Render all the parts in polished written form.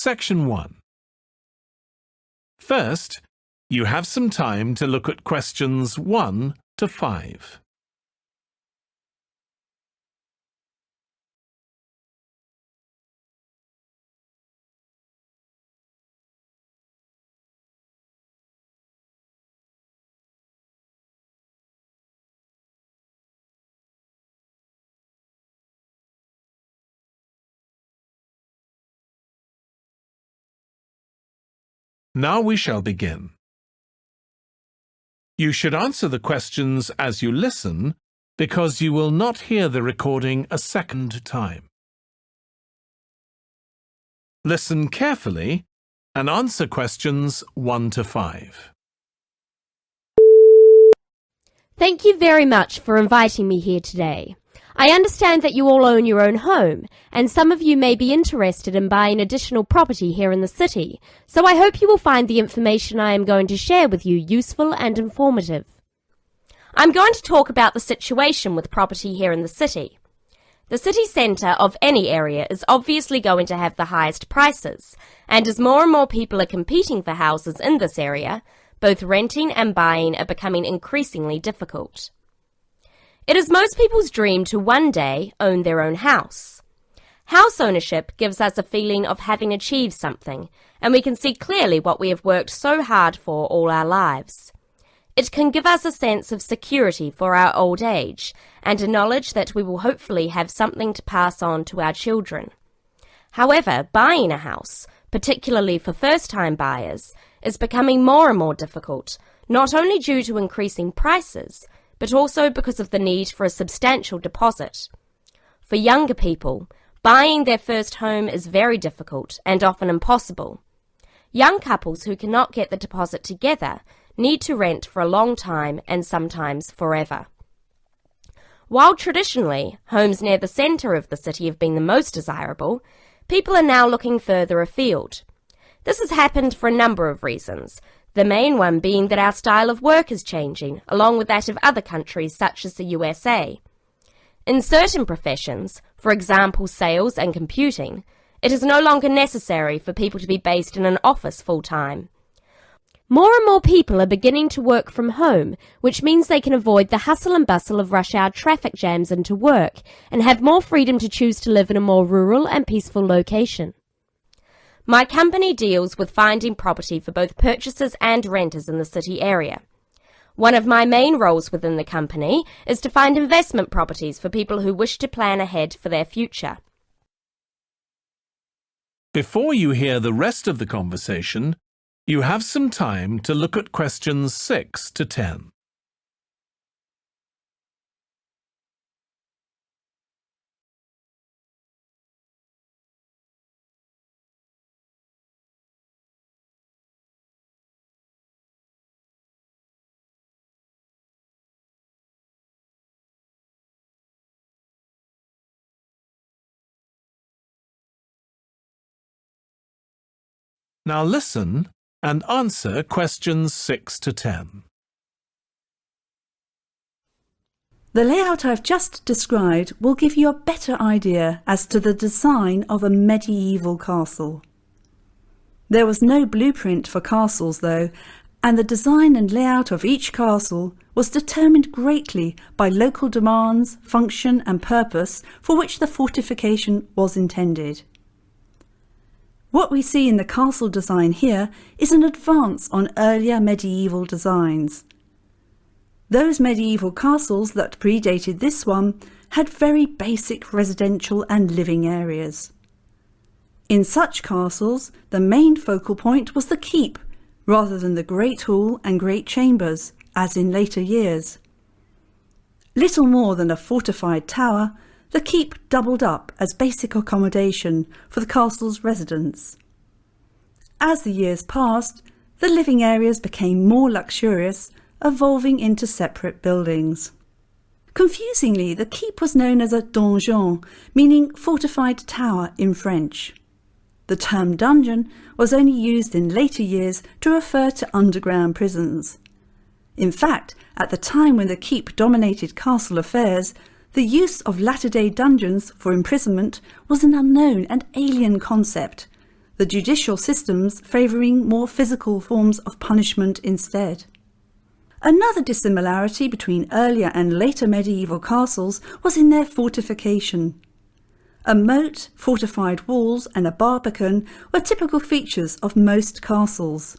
Section 1. First, you have some time to look at questions 1 to 5. Now we shall begin. You should answer the questions as you listen because you will not hear the recording a second time. Listen carefully and answer questions 1 to 5. Thank you very much for inviting me here today. I understand that you all own your own home, and some of you may be interested in buying additional property here in the city, so I hope you will find the information I am going to share with you useful and informative. I'm going to talk about the situation with property here in the city. The city centre of any area is obviously going to have the highest prices, and as more and more people are competing for houses in this area, both renting and buying are becoming increasingly difficult. It is most people's dream to one day own their own house. House ownership gives us a feeling of having achieved something, and we can see clearly what we have worked so hard for all our lives. It can give us a sense of security for our old age, and a knowledge that we will hopefully have something to pass on to our children. However, buying a house, particularly for first-time buyers, is becoming more and more difficult, not only due to increasing prices, but also because of the need for a substantial deposit. For younger people, buying their first home is very difficult and often impossible. Young couples who cannot get the deposit together need to rent for a long time and sometimes forever. While traditionally, homes near the centre of the city have been the most desirable, people are now looking further afield. This has happened for a number of reasons, the main one being that our style of work is changing, along with that of other countries such as the USA. In certain professions, for example sales and computing, it is no longer necessary for people to be based in an office full-time. More and more people are beginning to work from home, which means they can avoid the hustle and bustle of rush-hour traffic jams into work and have more freedom to choose to live in a more rural and peaceful location. My company deals with finding property for both purchasers and renters in the city area. One of my main roles within the company is to find investment properties for people who wish to plan ahead for their future. Before you hear the rest of the conversation, you have some time to look at questions 6 to 10. Now listen and answer questions 6 to 10. The layout I've just described will give you a better idea as to the design of a medieval castle. There was no blueprint for castles though, and the design and layout of each castle was determined greatly by local demands, function and purpose for which the fortification was intended. What we see in the castle design here is an advance on earlier medieval designs. Those medieval castles that predated this one had very basic residential and living areas. In such castles, the main focal point was the keep, rather than the great hall and great chambers, as in later years. Little more than a fortified tower, the keep doubled up as basic accommodation for the castle's residents. As the years passed, the living areas became more luxurious, evolving into separate buildings. Confusingly, the keep was known as a donjon, meaning fortified tower in French. The term dungeon was only used in later years to refer to underground prisons. In fact, at the time when the keep dominated castle affairs, the use of latter-day dungeons for imprisonment was an unknown and alien concept. the judicial systems favouring more physical forms of punishment instead. Another dissimilarity between earlier and later medieval castles was in their fortification. A moat, fortified walls and a barbican were typical features of most castles.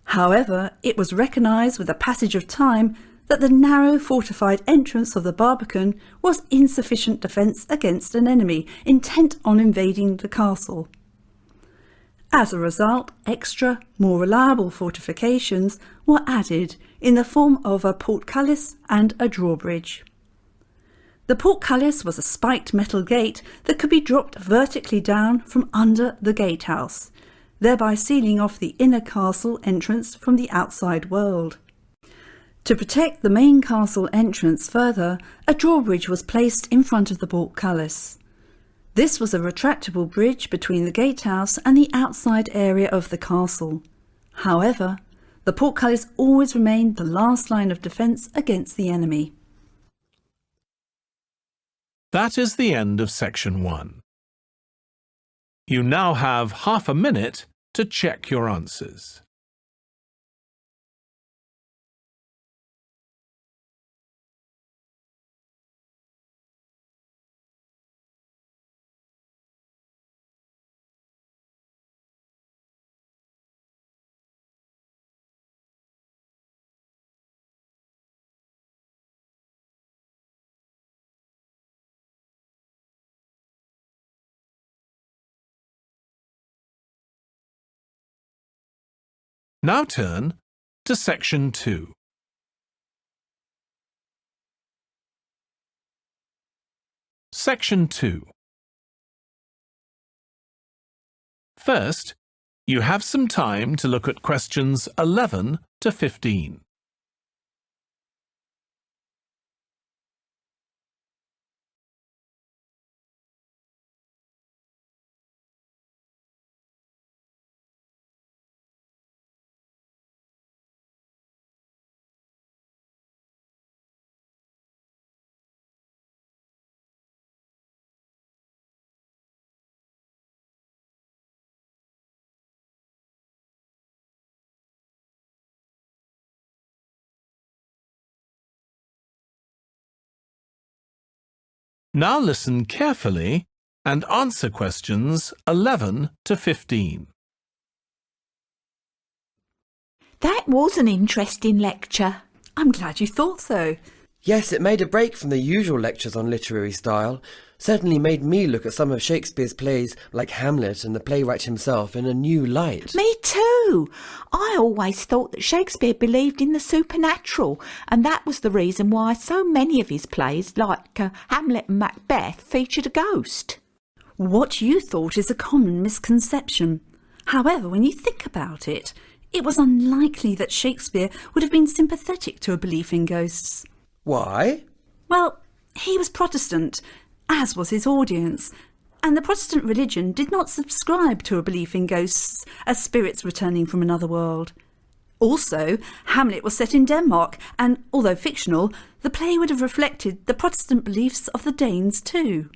However, it was recognised with the passage of time that the narrow fortified entrance of the barbican was insufficient defence against an enemy intent on invading the castle. As a result, extra, more reliable fortifications were added in the form of a portcullis and a drawbridge. The portcullis was a spiked metal gate that could be dropped vertically down from under the gatehouse, thereby sealing off the inner castle entrance from the outside world. To protect the main castle entrance further, a drawbridge was placed in front of the portcullis. This was a retractable bridge between the gatehouse and the outside area of the castle. However, the portcullis always remained the last line of defence against the enemy. That is the end of section 1. You now have half a minute to check your answers. Now turn to section 2. Section 2. First, you have some time to look at questions 11 to 15. Now listen carefully and answer questions 11 to 15. That was an interesting lecture. I'm glad you thought so. Yes, it made a break from the usual lectures on literary style. Certainly made me look at some of Shakespeare's plays like Hamlet and the playwright himself in a new light. Me too. I always thought that Shakespeare believed in the supernatural, and that was the reason why so many of his plays, like Hamlet and Macbeth, featured a ghost. What you thought is a common misconception. However, when you think about it, it was unlikely that Shakespeare would have been sympathetic to a belief in ghosts. Why? Well, he was Protestant, as was his audience, and the Protestant religion did not subscribe to a belief in ghosts as spirits returning from another world. Also, Hamlet was set in Denmark, and although fictional, the play would have reflected the Protestant beliefs of the Danes too.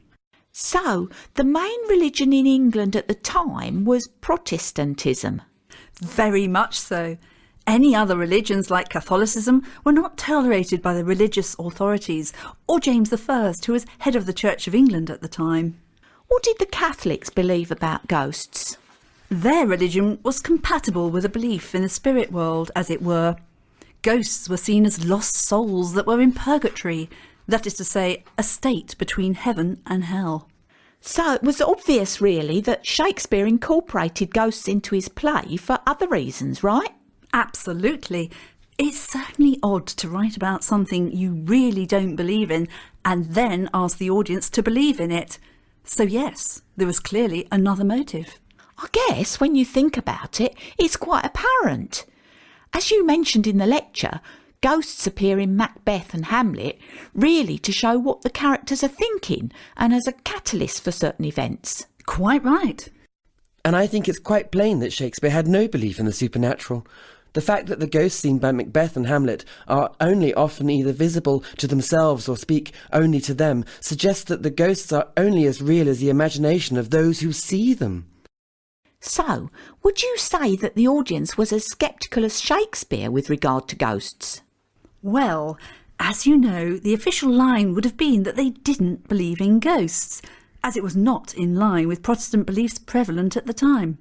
So, the main religion in England at the time was Protestantism. Very much so. Any other religions like Catholicism were not tolerated by the religious authorities or James I, who was head of the Church of England at the time. What did the Catholics believe about ghosts? Their religion was compatible with a belief in the spirit world, as it were. Ghosts were seen as lost souls that were in purgatory, that is to say, a state between heaven and hell. So it was obvious, really, that Shakespeare incorporated ghosts into his play for other reasons, right? Absolutely. It's certainly odd to write about something you really don't believe in and then ask the audience to believe in it. So yes, there was clearly another motive. I guess when you think about it, it's quite apparent. As you mentioned in the lecture, ghosts appear in Macbeth and Hamlet really to show what the characters are thinking and as a catalyst for certain events. Quite right. And I think it's quite plain that Shakespeare had no belief in the supernatural. The fact that the ghosts seen by Macbeth and Hamlet are only often either visible to themselves or speak only to them suggests that the ghosts are only as real as the imagination of those who see them. So, would you say that the audience was as sceptical as Shakespeare with regard to ghosts? Well, as you know, the official line would have been that they didn't believe in ghosts, as it was not in line with Protestant beliefs prevalent at the time.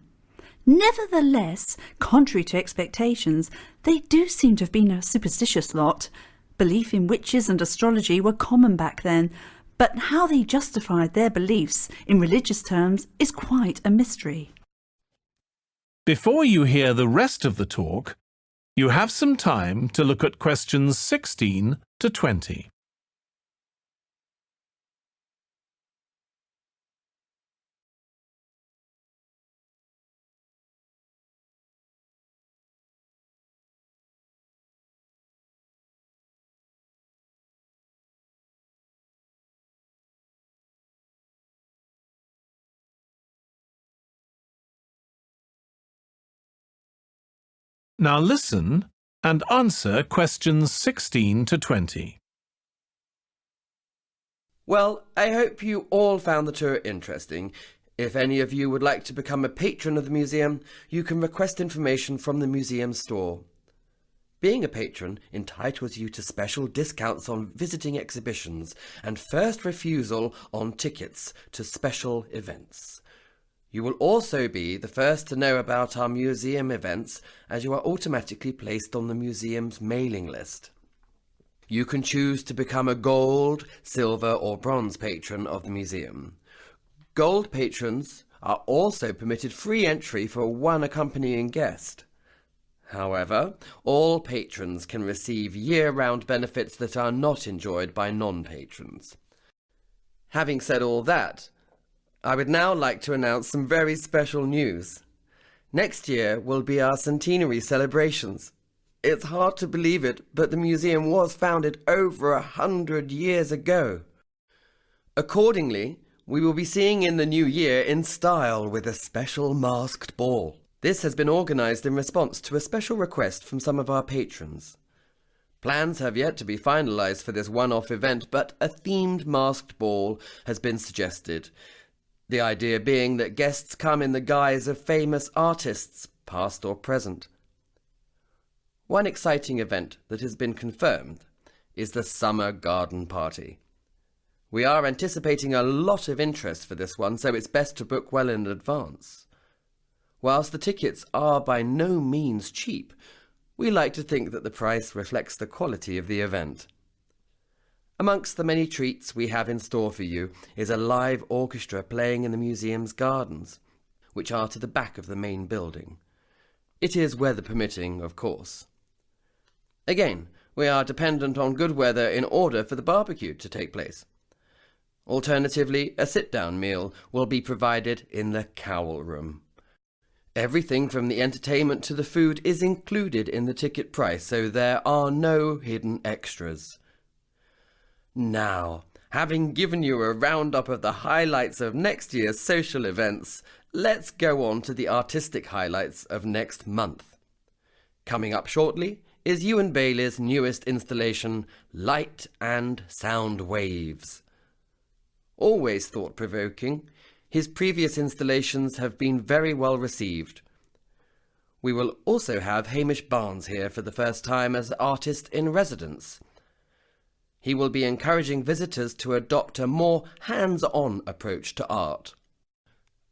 Nevertheless, contrary to expectations, they do seem to have been a superstitious lot. Belief in witches and astrology were common back then, but how they justified their beliefs in religious terms is quite a mystery. Before you hear the rest of the talk, you have some time to look at questions 16 to 20. Now listen and answer questions 16 to 20. Well, I hope you all found the tour interesting. If any of you would like to become a patron of the museum, you can request information from the museum store. Being a patron entitles you to special discounts on visiting exhibitions and first refusal on tickets to special events. You will also be the first to know about our museum events, as you are automatically placed on the museum's mailing list. You can choose to become a gold, silver or bronze patron of the museum. Gold patrons are also permitted free entry for one accompanying guest. However, all patrons can receive year-round benefits that are not enjoyed by non-patrons. Having said all that, I would now like to announce some very special news. Next year will be our centenary celebrations. It's hard to believe it, but the museum was founded over 100 years ago. Accordingly, we will be seeing in the new year in style with a special masked ball. This has been organised in response to a special request from some of our patrons. Plans have yet to be finalised for this one-off event, but a themed masked ball has been suggested. The idea being that guests come in the guise of famous artists, past or present. One exciting event that has been confirmed is the Summer Garden Party. We are anticipating a lot of interest for this one, so it's best to book well in advance. Whilst the tickets are by no means cheap, we like to think that the price reflects the quality of the event. Amongst the many treats we have in store for you is a live orchestra playing in the museum's gardens, which are to the back of the main building. It is weather permitting, of course. Again, we are dependent on good weather in order for the barbecue to take place. Alternatively, a sit-down meal will be provided in the cowl room. Everything from the entertainment to the food is included in the ticket price, so there are no hidden extras. Now, having given you a roundup of the highlights of next year's social events, let's go on to the artistic highlights of next month. Coming up shortly is Ewan Bailey's newest installation, Light and Sound Waves. Always thought-provoking, his previous installations have been very well received. We will also have Hamish Barnes here for the first time as artist in residence. He will be encouraging visitors to adopt a more hands-on approach to art.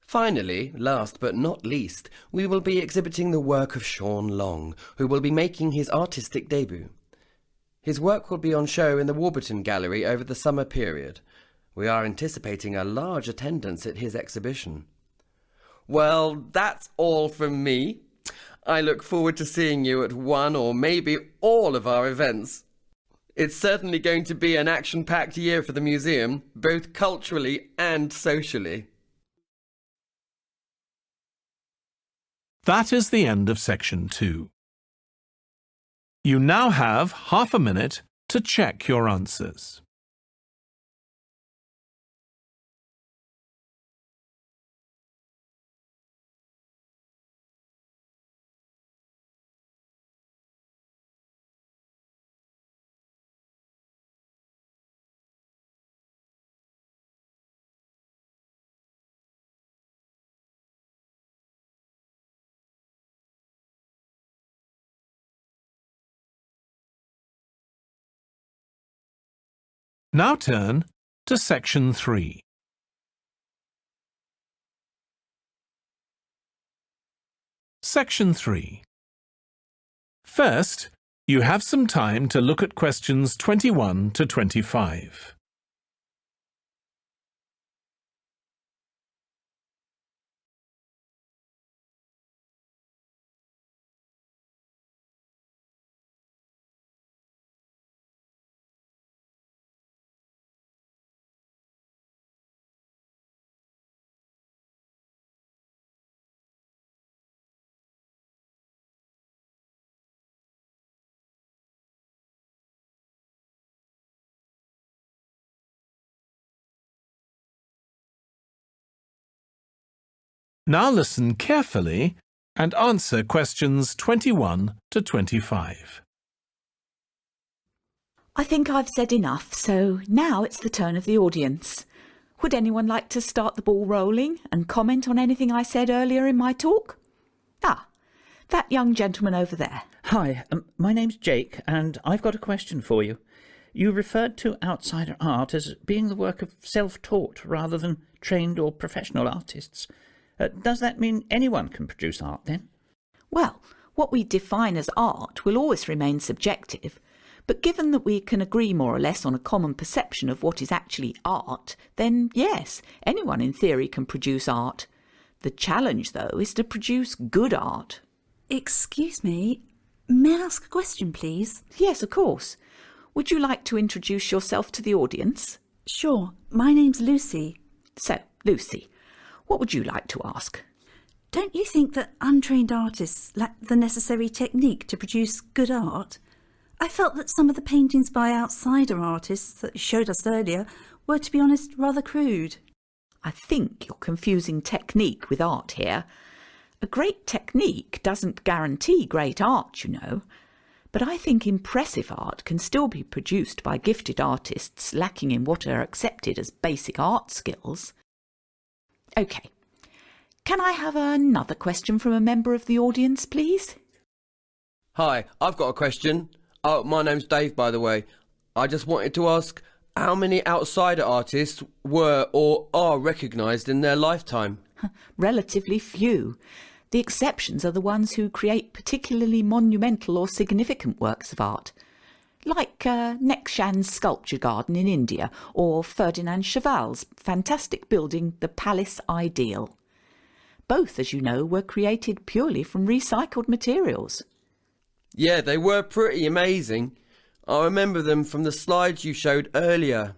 Finally, last but not least, we will be exhibiting the work of Sean Long, who will be making his artistic debut. His work will be on show in the Warburton Gallery over the summer period. We are anticipating a large attendance at his exhibition. Well, that's all from me. I look forward to seeing you at one or maybe all of our events. It's certainly going to be an action-packed year for the museum, both culturally and socially. That is the end of section 2. You now have half a minute to check your answers. Now turn to Section 3. Section 3. First, you have some time to look at questions 21 to 25. Now listen carefully and answer questions 21 to 25. I think I've said enough, so now it's the turn of the audience. Would anyone like to start the ball rolling and comment on anything I said earlier in my talk? That young gentleman over there. Hi, my name's Jake, and I've got a question for you. You referred to outsider art as being the work of self-taught rather than trained or professional artists. Does that mean anyone can produce art, then? Well, what we define as art will always remain subjective, but given that we can agree more or less on a common perception of what is actually art, then yes, anyone in theory can produce art. The challenge, though, is to produce good art. Excuse me, may I ask a question, please? Yes, of course. Would you like to introduce yourself to the audience? Sure, my name's Lucy. So, Lucy, what would you like to ask? Don't you think that untrained artists lack the necessary technique to produce good art? I felt that some of the paintings by outsider artists that you showed us earlier were, to be honest, rather crude. I think you're confusing technique with art here. A great technique doesn't guarantee great art, you know. But I think impressive art can still be produced by gifted artists lacking in what are accepted as basic art skills. OK. Can I have another question from a member of the audience, please? Hi, I've got a question. Oh, my name's Dave, by the way. I just wanted to ask how many outsider artists were or are recognised in their lifetime? Relatively few. The exceptions are the ones who create particularly monumental or significant works of art, like Nekshan's sculpture garden in India or Ferdinand Cheval's fantastic building, the Palace Ideal. Both, as you know, were created purely from recycled materials. Yeah, they were pretty amazing. I remember them from the slides you showed earlier.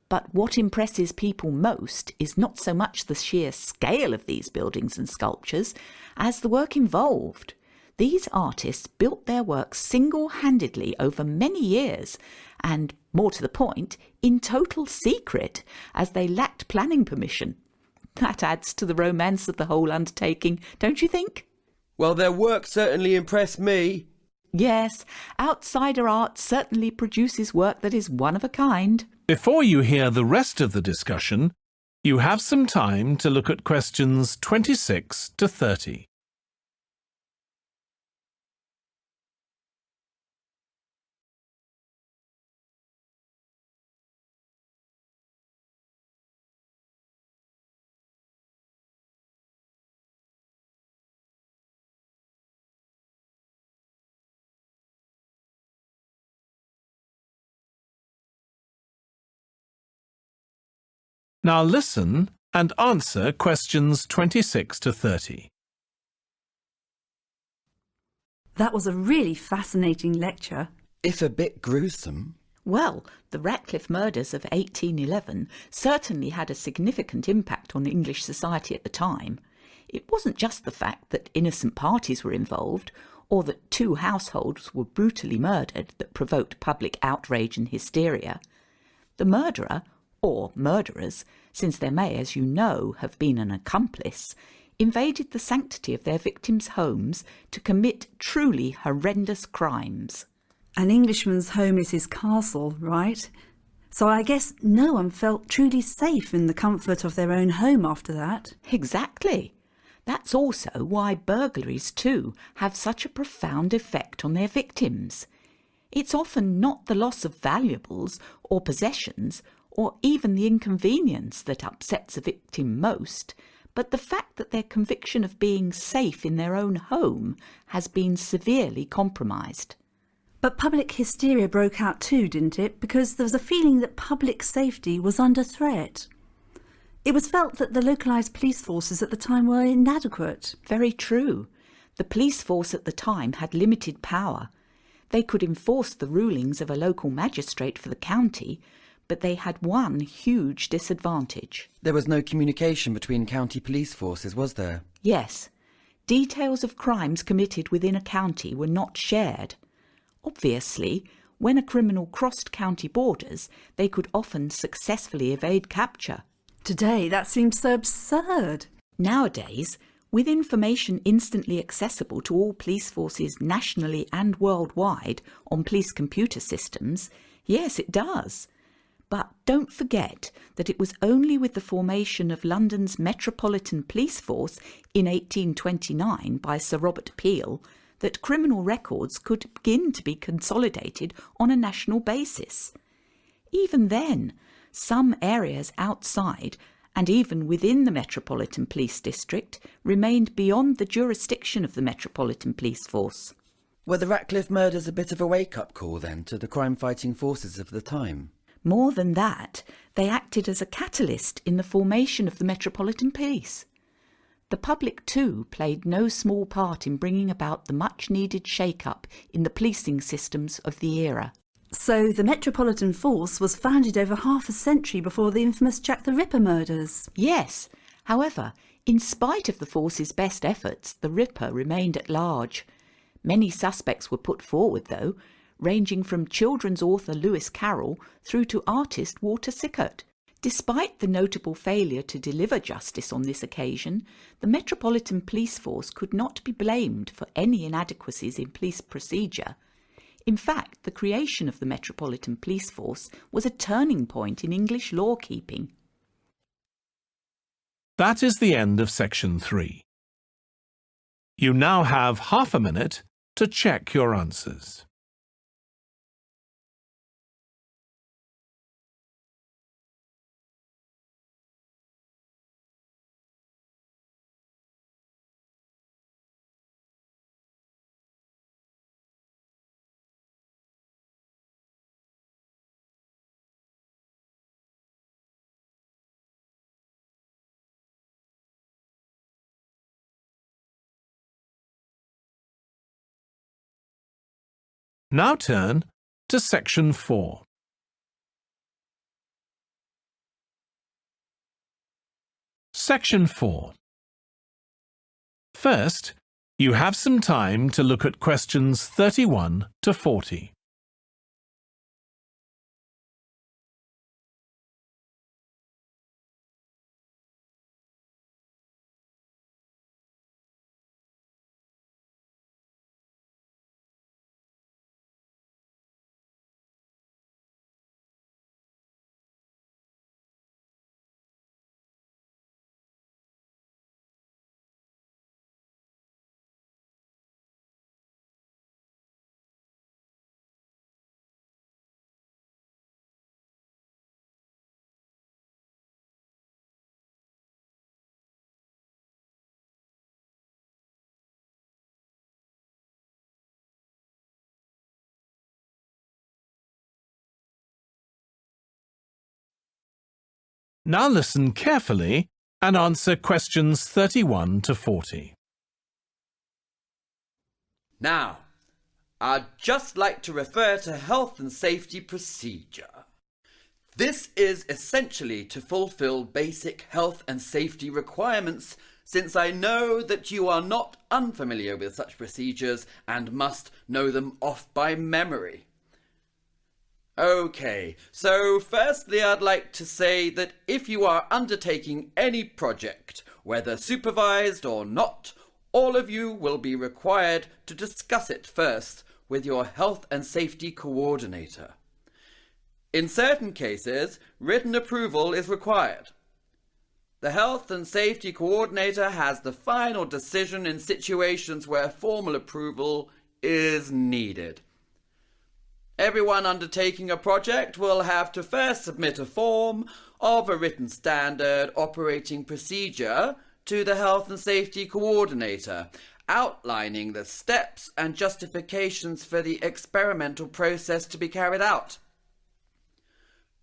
But what impresses people most is not so much the sheer scale of these buildings and sculptures as the work involved. These artists built their work single-handedly over many years and, more to the point, in total secret, as they lacked planning permission. That adds to the romance of the whole undertaking, don't you think? Well, their work certainly impressed me. Yes, outsider art certainly produces work that is one of a kind. Before you hear the rest of the discussion, you have some time to look at questions 26 to 30. Now listen and answer questions 26 to 30. That was a really fascinating lecture. If a bit gruesome. Well, the Ratcliffe murders of 1811 certainly had a significant impact on English society at the time. It wasn't just the fact that innocent parties were involved, or that two households were brutally murdered that provoked public outrage and hysteria. The murderer, or murderers, since there may, as you know, have been an accomplice, invaded the sanctity of their victims' homes to commit truly horrendous crimes. An Englishman's home is his castle, right? So I guess no one felt truly safe in the comfort of their own home after that. Exactly. That's also why burglaries, too, have such a profound effect on their victims. It's often not the loss of valuables or possessions or even the inconvenience that upsets a victim most, but the fact that their conviction of being safe in their own home has been severely compromised. But public hysteria broke out too, didn't it? Because there was a feeling that public safety was under threat. It was felt that the localised police forces at the time were inadequate. Very true. The police force at the time had limited power. They could enforce the rulings of a local magistrate for the county, but they had one huge disadvantage. There was no communication between county police forces, was there? Yes. Details of crimes committed within a county were not shared. Obviously, when a criminal crossed county borders, they could often successfully evade capture. Today, that seems so absurd. Nowadays, with information instantly accessible to all police forces nationally and worldwide on police computer systems, yes, it does. But don't forget that it was only with the formation of London's Metropolitan Police Force in 1829 by Sir Robert Peel that criminal records could begin to be consolidated on a national basis. Even then, some areas outside and even within the Metropolitan Police District remained beyond the jurisdiction of the Metropolitan Police Force. Were the Ratcliffe murders a bit of a wake-up call then to the crime-fighting forces of the time? More than that, they acted as a catalyst in the formation of the Metropolitan Police. The public too played no small part in bringing about the much-needed shake-up in the policing systems of the era. So the Metropolitan Force was founded over half a century before the infamous Jack the Ripper murders. Yes, however, in spite of the force's best efforts, the Ripper remained at large. Many suspects were put forward, though, ranging from children's author Lewis Carroll through to artist Walter Sickert. Despite the notable failure to deliver justice on this occasion, the Metropolitan Police Force could not be blamed for any inadequacies in police procedure. In fact, the creation of the Metropolitan Police Force was a turning point in English law-keeping. That is the end of section 3. You now have half a minute to check your answers. Now turn to section 4. Section 4. First, you have some time to look at questions 31 to 40. Now listen carefully and answer questions 31 to 40. Now, I'd just like to refer to health and safety procedure. This is essentially to fulfill basic health and safety requirements, since I know that you are not unfamiliar with such procedures and must know them off by memory. Okay, so firstly I'd like to say that if you are undertaking any project, whether supervised or not, all of you will be required to discuss it first with your health and safety coordinator. In certain cases, written approval is required. The health and safety coordinator has the final decision in situations where formal approval is needed. Everyone undertaking a project will have to first submit a form of a written standard operating procedure to the Health and Safety Coordinator, outlining the steps and justifications for the experimental process to be carried out.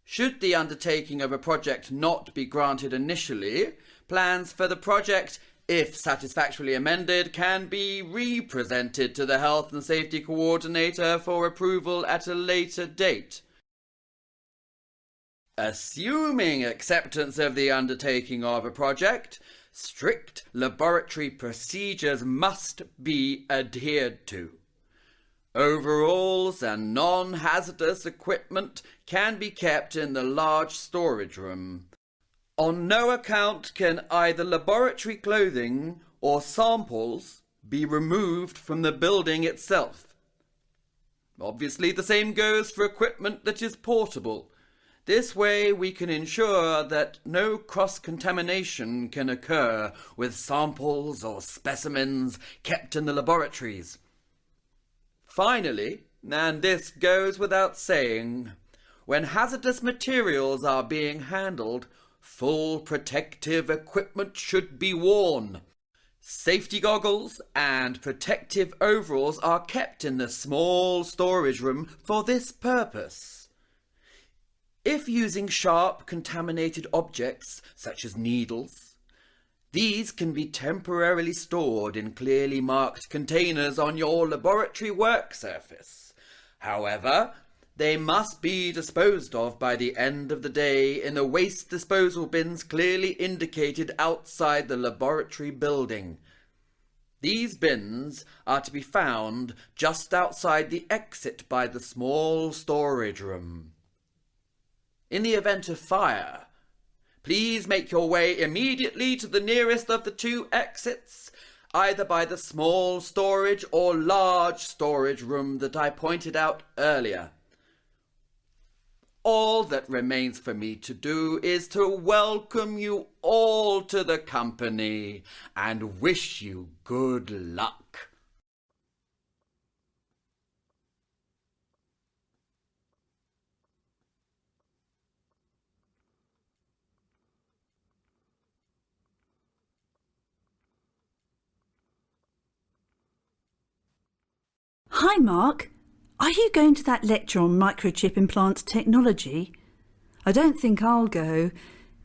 Should the undertaking of a project not be granted initially, plans for the project, if satisfactorily amended, can be re-presented to the Health and Safety Coordinator for approval at a later date. Assuming acceptance of the undertaking of a project, strict laboratory procedures must be adhered to. Overalls and non-hazardous equipment can be kept in the large storage room. On no account can either laboratory clothing or samples be removed from the building itself. Obviously, the same goes for equipment that is portable. This way we can ensure that no cross-contamination can occur with samples or specimens kept in the laboratories. Finally, and this goes without saying, when hazardous materials are being handled, full protective equipment should be worn. Safety goggles and protective overalls are kept in the small storage room for this purpose. If using sharp, contaminated objects, such as needles, these can be temporarily stored in clearly marked containers on your laboratory work surface. However, they must be disposed of by the end of the day in the waste disposal bins clearly indicated outside the laboratory building. These bins are to be found just outside the exit by the small storage room. In the event of fire, please make your way immediately to the nearest of the two exits, either by the small storage or large storage room that I pointed out earlier. All that remains for me to do is to welcome you all to the company and wish you good luck. Hi, Mark. Are you going to that lecture on microchip implant technology? I don't think I'll go.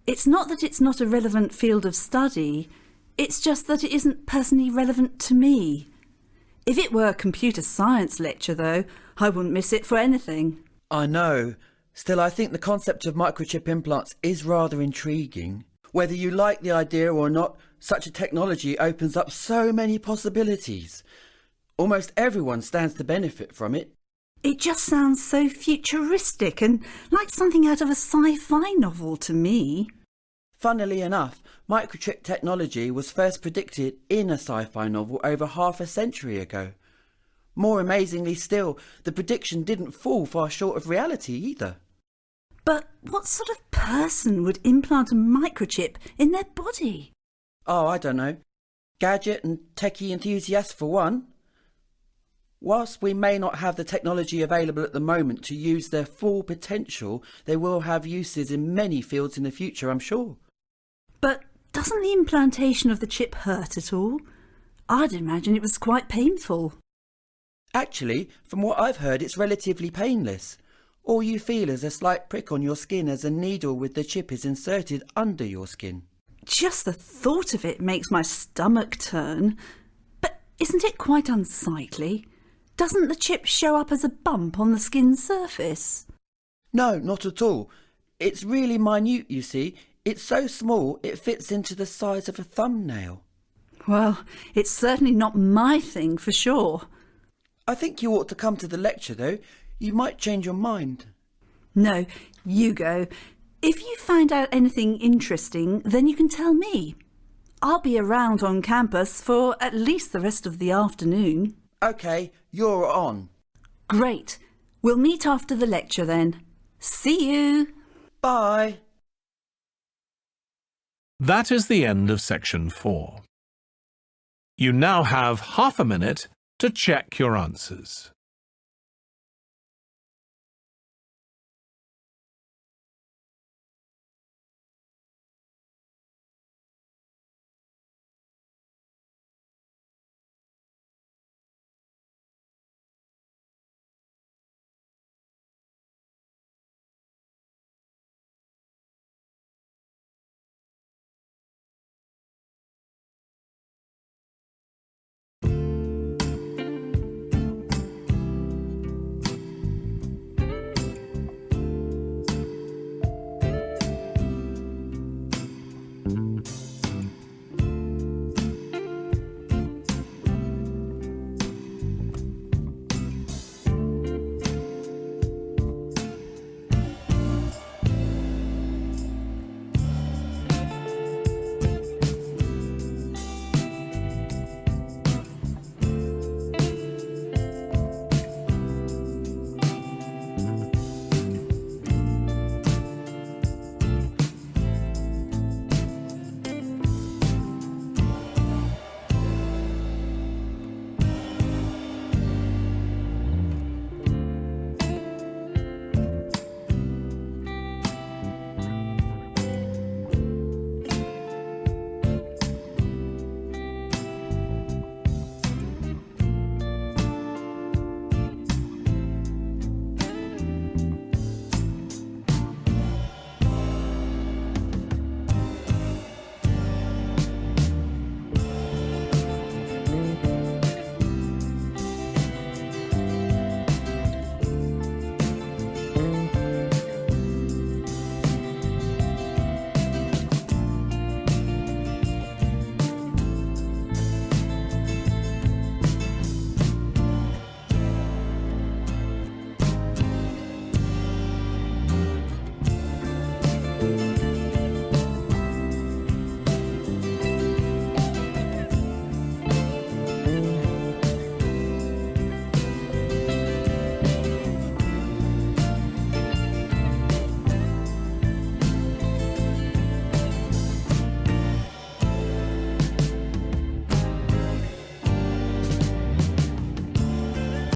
It's not that it's not a relevant field of study. It's just that it isn't personally relevant to me. If it were a computer science lecture, though, I wouldn't miss it for anything. I know. Still, I think the concept of microchip implants is rather intriguing. Whether you like the idea or not, such a technology opens up so many possibilities. Almost everyone stands to benefit from it. It just sounds so futuristic and like something out of a sci-fi novel to me. Funnily enough, microchip technology was first predicted in a sci-fi novel over half a century ago. More amazingly still, the prediction didn't fall far short of reality either. But what sort of person would implant a microchip in their body? Oh, I don't know. Gadget and techie enthusiasts for one. Whilst we may not have the technology available at the moment to use their full potential, they will have uses in many fields in the future, I'm sure. But doesn't the implantation of the chip hurt at all? I'd imagine it was quite painful. Actually, from what I've heard, it's relatively painless. All you feel is a slight prick on your skin as a needle with the chip is inserted under your skin. Just the thought of it makes my stomach turn. But isn't it quite unsightly? Doesn't the chip show up as a bump on the skin surface? No, not at all. It's really minute, you see. It's so small it fits into the size of a thumbnail. Well, it's certainly not my thing for sure. I think you ought to come to the lecture, though. You might change your mind. No, you go. If you find out anything interesting, then you can tell me. I'll be around on campus for at least the rest of the afternoon. OK, you're on. Great. We'll meet after the lecture then. See you. Bye. That is the end of section 4. You now have half a minute to check your answers.